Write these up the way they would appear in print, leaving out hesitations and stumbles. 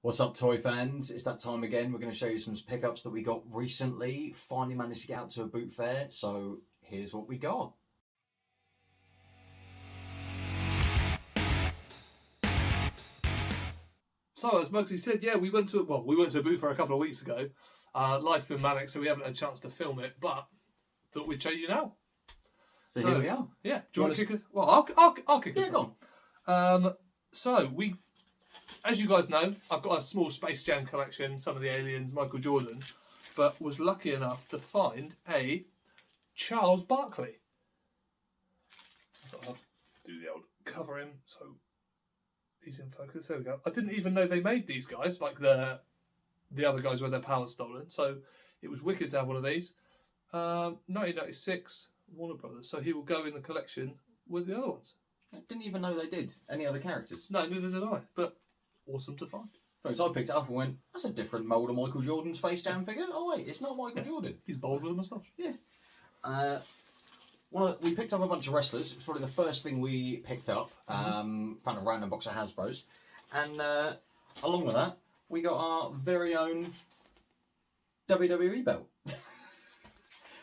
What's up, toy fans? It's that time again. We're going to show you some pickups that we got recently. Finally managed to get out to a boot fair, so here's what we got. So as Muggsy said, yeah, we went to a boot fair a couple of weeks ago. Life's been manic, so we haven't had a chance to film it, but thought we'd show you now. So here we are. Yeah, do you want to kick us? Well, I'll kick us. Yeah, go on. So we, as you guys know, I've got a small Space Jam collection, some of the aliens, Michael Jordan, but was lucky enough to find a Charles Barkley. I'll do the old cover him, so he's in focus. There we go. I didn't even know they made these guys, like the other guys where their power's stolen. So it was wicked to have one of these. 1996, Warner Brothers. So he will go in the collection with the other ones. I didn't even know they did any other characters. No, neither did I. But awesome to find. Folks, I picked it up and went, that's a different mould of Michael Jordan Space Jam figure. Oh wait, it's not Michael Jordan. He's bold with a moustache. Yeah. We picked up a bunch of wrestlers. It was probably the first thing we picked up. Found a random box of Hasbro's. And along with that, we got our very own WWE belt.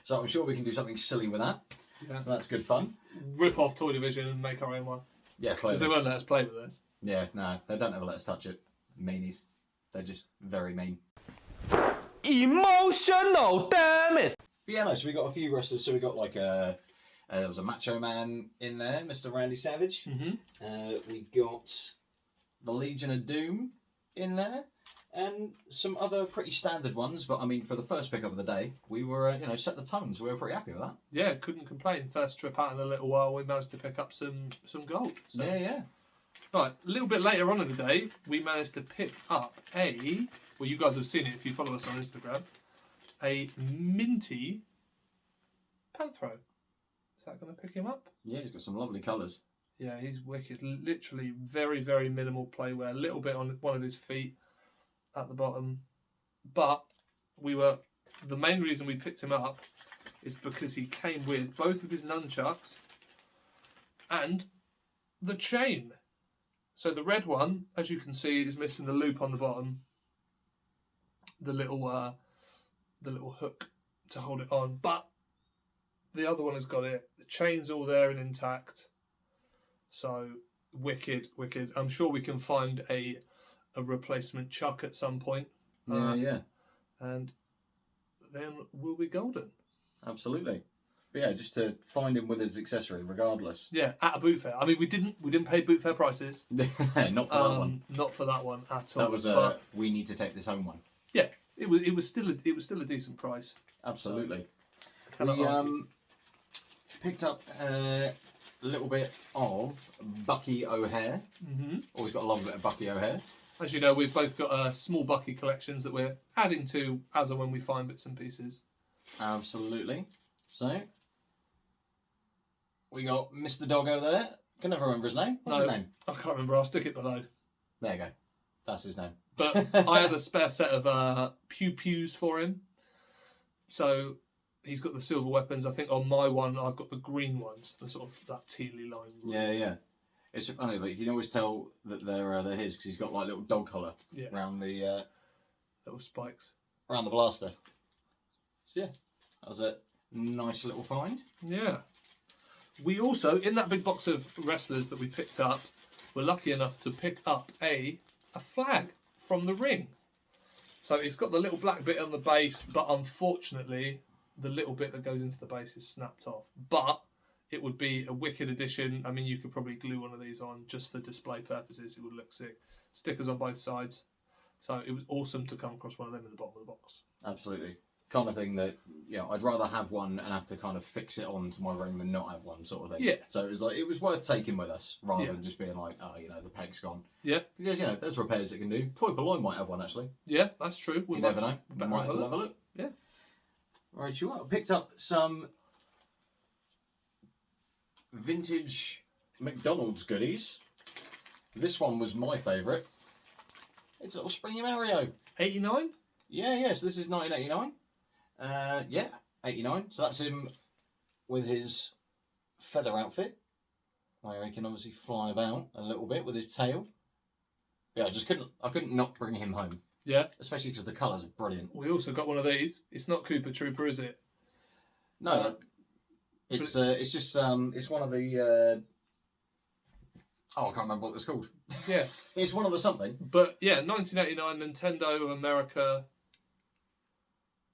So I'm sure we can do something silly with that. Yeah. So that's good fun. Rip off Toy Division and make our own one. Yeah, Because clearly. they won't let us play with this. Yeah, no, they don't ever let us touch it. Meanies. They're just very mean. Emotional, damn it! But yeah, no, so we got a few wrestlers. So we got like there was a Macho Man in there, Mr. Randy Savage. We got the Legion of Doom in there, and some other pretty standard ones. But I mean, for the first pickup of the day, we were set the tone, so we were pretty happy with that. Yeah, couldn't complain. First trip out in a little while, we managed to pick up some gold. So. Yeah. Right, a little bit later on in the day, we managed to pick up well, you guys have seen it if you follow us on Instagram, a minty Panthro. Is that going to pick him up? Yeah, he's got some lovely colours. Yeah, he's wicked. Literally very, very minimal playwear. A little bit on one of his feet at the bottom. But the main reason we picked him up is because he came with both of his nunchucks and the chain. So the red one, as you can see, is missing the loop on the bottom. The little hook to hold it on. But the other one has got it. The chain's all there and intact. So wicked. I'm sure we can find a replacement chuck at some point. Yeah. And then we'll be golden. Absolutely. But yeah, just to find him with his accessory, regardless. Yeah, at a boot fair. I mean, we didn't pay boot fair prices. Not for that one. Not for that one at all. That was we need to take this home one. Yeah, it was still a decent price. Absolutely. So, we picked up a little bit of Bucky O'Hare. Always got to love a bit of Bucky O'Hare. As you know, we've both got small Bucky collections that we're adding to as and when we find bits and pieces. Absolutely. So we got Mr. Doggo there. Can never remember his name. What's his name? I can't remember. I'll stick it below. There you go. That's his name. But I had a spare set of pew-pews for him. So he's got the silver weapons. I think on my one, I've got the green ones. The sort of that tealy line. Yeah. It's funny, but you can always tell that they're his because he's got like little dog collar around the little spikes around the blaster. So yeah, that was a nice little find. Yeah. We also, in that big box of wrestlers that we picked up, were lucky enough to pick up a flag from the ring. So it's got the little black bit on the base, but unfortunately, the little bit that goes into the base is snapped off. But it would be a wicked addition. I mean, you could probably glue one of these on just for display purposes. It would look sick. Stickers on both sides. So it was awesome to come across one of them in the bottom of the box. Absolutely. Kind of thing that, I'd rather have one and have to kind of fix it onto my ring than not have one, sort of thing. Yeah. So it was worth taking with us rather than just being like, the peg's gone. Yeah. Because, there's repairs it can do. Toy Purloin might have one, actually. Yeah, that's true. You never know. We might have to have a look. Yeah. Right, I picked up some vintage McDonald's goodies. This one was my favourite. It's a little Springy Mario. 89? Yeah, so this is 1989. 89. So that's him with his feather outfit, where he can obviously fly about a little bit with his tail. Yeah, I couldn't not bring him home. Yeah. Especially because the colours are brilliant. We also got one of these. It's not Cooper Trooper, is it? No, it's just it's one of the I can't remember what it's called. Yeah. It's one of the something. But yeah, 1989 Nintendo America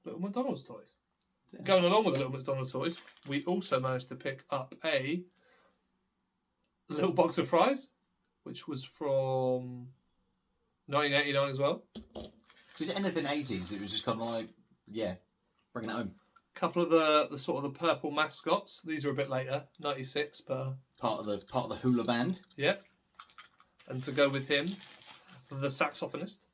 Little McDonald's toys. Yeah. Going along with the Little McDonald's toys, we also managed to pick up a little box of fries, which was from 1989 as well. Is it anything 80s? It was just kind of like, yeah, bringing it home. Couple of the sort of the purple mascots. These are a bit later, 96 per. Part of the hula band. Yeah. And to go with him, the saxophonist.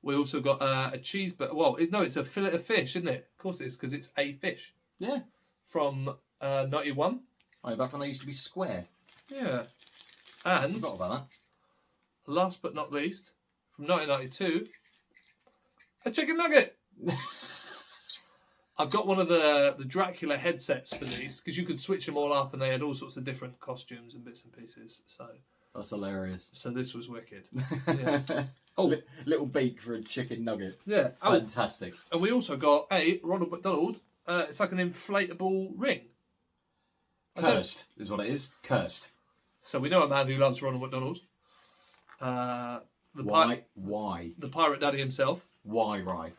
We also got a cheeseburger. Well, it's a fillet of fish, isn't it? Of course it is, because it's a fish. Yeah. From 91. Oh, back when they used to be square. Yeah. And Forgot about that. Last but not least, from 1992, a chicken nugget. I've got one of the Dracula headsets for these, because you could switch them all up and they had all sorts of different costumes and bits and pieces. So that's hilarious. So this was wicked. Yeah. Oh, little beak for a chicken nugget. Yeah. Fantastic. And we also got a Ronald McDonald. It's like an inflatable ring. Cursed is what it is. Cursed. So we know a man who loves Ronald McDonald. Why? The pirate daddy himself. Why, Rye?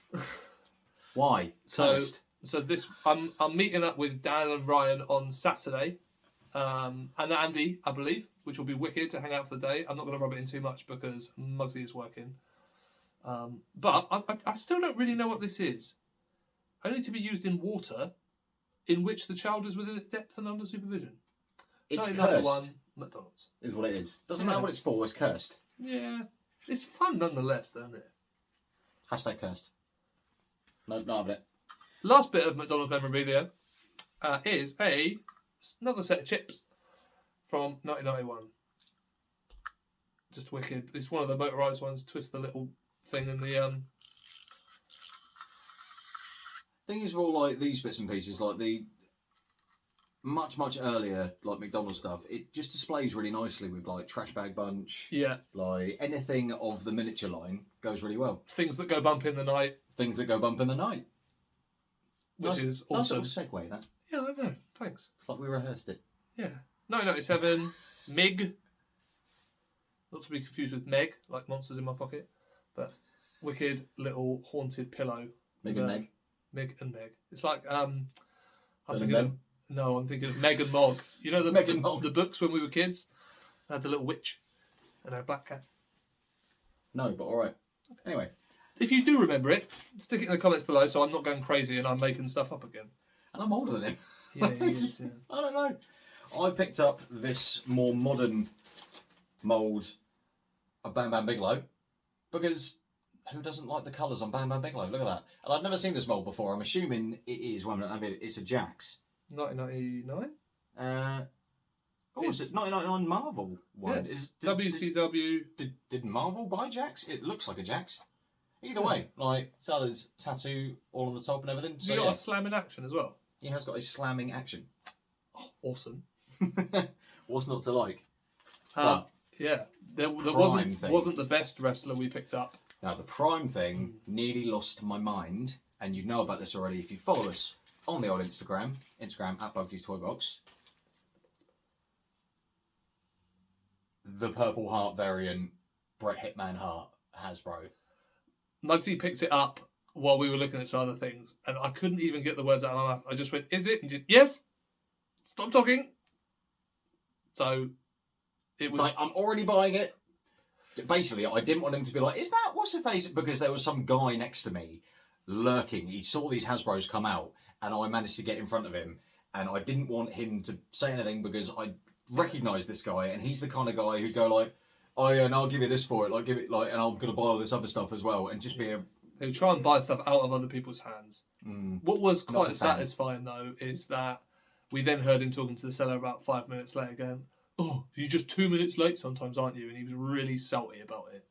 Why? Cursed. So this, I'm meeting up with Dan and Ryan on Saturday, and Andy, I believe, which will be wicked to hang out for the day. I'm not going to rub it in too much because Muggsy is working. But I still don't really know what this is. Only to be used in water, in which the child is within its depth and under supervision. It's cursed. McDonald's is what it is. Doesn't matter what it's for. It's cursed. Yeah, it's fun nonetheless, doesn't it? Hashtag cursed. No, not having it. Last bit of McDonald's memorabilia is another set of chips from 1991. Just wicked. It's one of the motorised ones. Twist the little thing in the Thing is, all like these bits and pieces, like the much earlier like McDonald's stuff. It just displays really nicely with like Trash Bag Bunch. Yeah. Like anything of the miniature line goes really well. Things that go bump in the night. Things that go bump in the night. Which is awesome. Nice little segue, that. Yeah, I know. Thanks. It's like we rehearsed it. Yeah. 1997, Mig. Not to be confused with Meg, like Monsters in My Pocket, but wicked little haunted pillow. Meg and Meg. Meg and Meg. It's like I'm thinking of Meg and Mog. You know Meg and Mog. The books when we were kids? They had the little witch and her black cat. No, but alright. Anyway. If you do remember it, stick it in the comments below so I'm not going crazy and I'm making stuff up again. And I'm older than him. Yeah, he is, yeah. I don't know. I picked up this more modern mould of Bam Bam Bigelow because who doesn't like the colours on Bam Bam Bigelow? Look at that. And I've never seen this mould before. I'm assuming it is one. I mean, it's a Jax. 1999? It's it 1999 Marvel one? Yeah. WCW. Did Marvel buy Jax? It looks like a Jax. Either way, like Salah's tattoo all on the top and everything. So, got a slamming action as well? He has got a slamming action. Oh, awesome. What's not to like? Yeah, there wasn't the best wrestler we picked up. Now, the prime thing nearly lost my mind, and you know about this already if you follow us on the old Instagram at Bugsy's Toy Box. The Purple Heart variant, Bret Hitman Hart, Hasbro. Muggsy picked it up while we were looking at some other things, and I couldn't even get the words out of my mouth. I just went, "Is it?" And just, "Yes." Stop talking. So it was. Like, I'm already buying it. Basically, I didn't want him to be like, "Is that what's her face?" Because there was some guy next to me lurking. He saw these Hasbros come out, and I managed to get in front of him. And I didn't want him to say anything because I recognise this guy, and he's the kind of guy who'd go like, "Oh yeah, and I'll give you this for it. Like, give it like, and I'm gonna buy all this other stuff as well," and just be a. They would try and buy stuff out of other people's hands. What was quite satisfying though is that we then heard him talking to the seller about 5 minutes later, going, "Oh, you're just 2 minutes late sometimes, aren't you?" And he was really salty about it.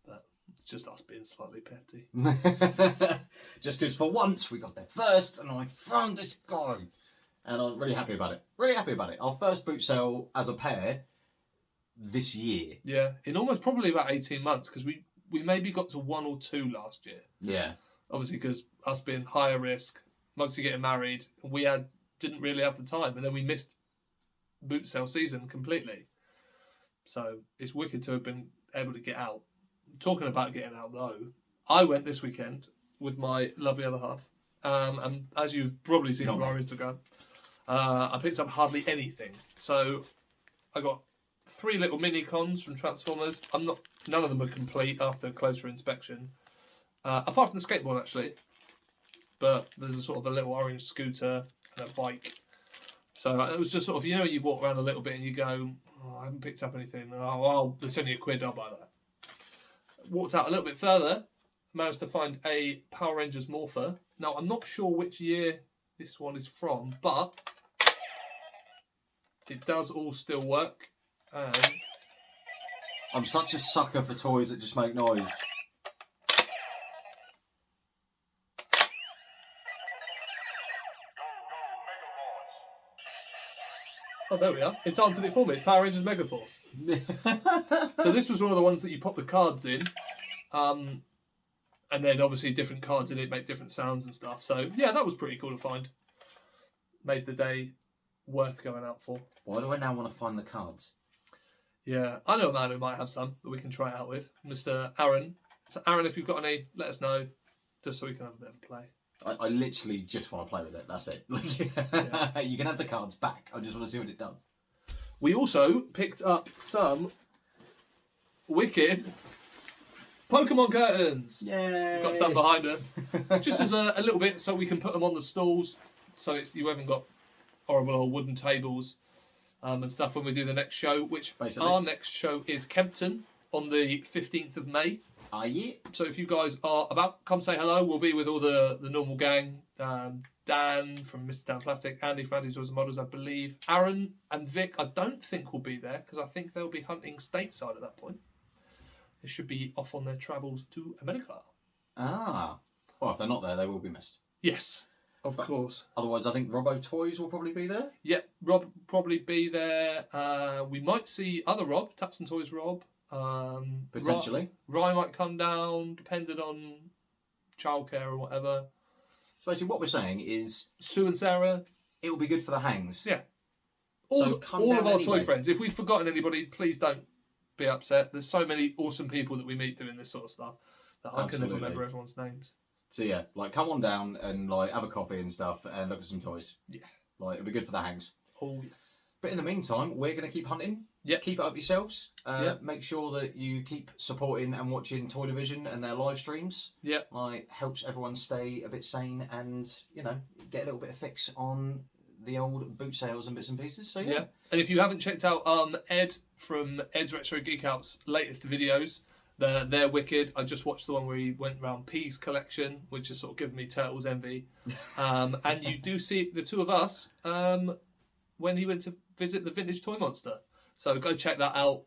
But it's just us being slightly petty. Just because for once we got there first, and I found this guy, and I'm really happy about it. Really happy about it. Our first boot sale as a pair this year. Yeah, in almost probably about 18 months, because we maybe got to 1 or 2 last year. Yeah. Obviously, because us being higher risk, Muggsy getting married, we didn't really have the time, and then we missed boot sale season completely. So it's wicked to have been able to get out. Talking about getting out, though, I went this weekend with my lovely other half, and as you've probably seen from our Instagram, I picked up hardly anything. So I got 3 little mini cons from Transformers. None of them are complete after closer inspection, apart from the skateboard actually. But there's a sort of a little orange scooter and a bike. So it was just sort of, you walk around a little bit and you go, oh, I haven't picked up anything. Oh, well, it's only £1, I'll buy that. Walked out a little bit further, managed to find a Power Rangers Morpher. Now, I'm not sure which year this one is from, but it does all still work. And I'm such a sucker for toys that just make noise. oh, there we are. It's answered it for me. It's Power Rangers Megaforce. So this was one of the ones that you pop the cards in, and then obviously different cards in it make different sounds and stuff. So yeah, that was pretty cool to find. Made the day worth going out for. Why do I now want to find the cards? Yeah, I know a man who might have some that we can try it out with, Mr. Aaron. So Aaron, if you've got any, let us know, just so we can have a bit of a play. I literally just want to play with it. That's it. Yeah. You can have the cards back. I just want to see what it does. We also picked up some wicked Pokemon curtains. Yay! We've got some behind us. Just as a little bit so we can put them on the stalls, so you haven't got horrible old wooden tables and stuff when we do the next show, which Basically. Our next show is Kempton on the 15th of May. Yeah. So if you guys are about, come say hello. We'll be with all the normal gang. Dan from Mr. Dan Plastic, Andy from Andy's Toys and Models, I believe. Aaron and Vic, I don't think will be there because I think they'll be hunting stateside at that point. They should be off on their travels to America. Well, if they're not there, they will be missed. Yes, of course. Otherwise, I think Robbo Toys will probably be there. Yep, Rob will probably be there. We might see other Rob, Tats and Toys Rob. Potentially. Rye might come down, depending on childcare or whatever. So basically what we're saying is Sue and Sarah. it will be good for the hangs. Yeah. So All come of down our anyway. toy friends. If we've forgotten anybody, please don't be upset. There's so many awesome people that we meet doing this sort of stuff that I can Absolutely. never remember everyone's names. So yeah, come on down and have a coffee and stuff and look at some toys. Yeah. It'll be good for the hangs. Oh, yes. But in the meantime, we're going to keep hunting. Yep. Keep it up yourselves. Yep. Make sure that you keep supporting and watching Toy Division and their live streams. Yep. Helps everyone stay a bit sane and, get a little bit of fix on the old boot sales and bits and pieces. So yeah. And if you haven't checked out Ed from Ed's Retro Geek Out's latest videos, they're wicked. I just watched the one where he went around P's collection, which has sort of given me Turtles envy. And you do see the two of us when he went to visit the Vintage Toy Monster. So go check that out.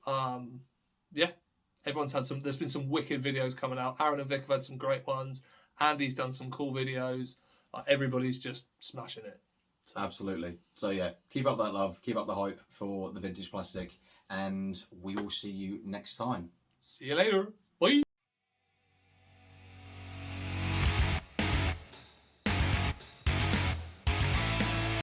Everyone's had there's been some wicked videos coming out. Aaron and Vic have had some great ones. Andy's done some cool videos. Everybody's just smashing it. Absolutely. So yeah, keep up that love, keep up the hype for the Vintage Plastic, and we will see you next time. See you later.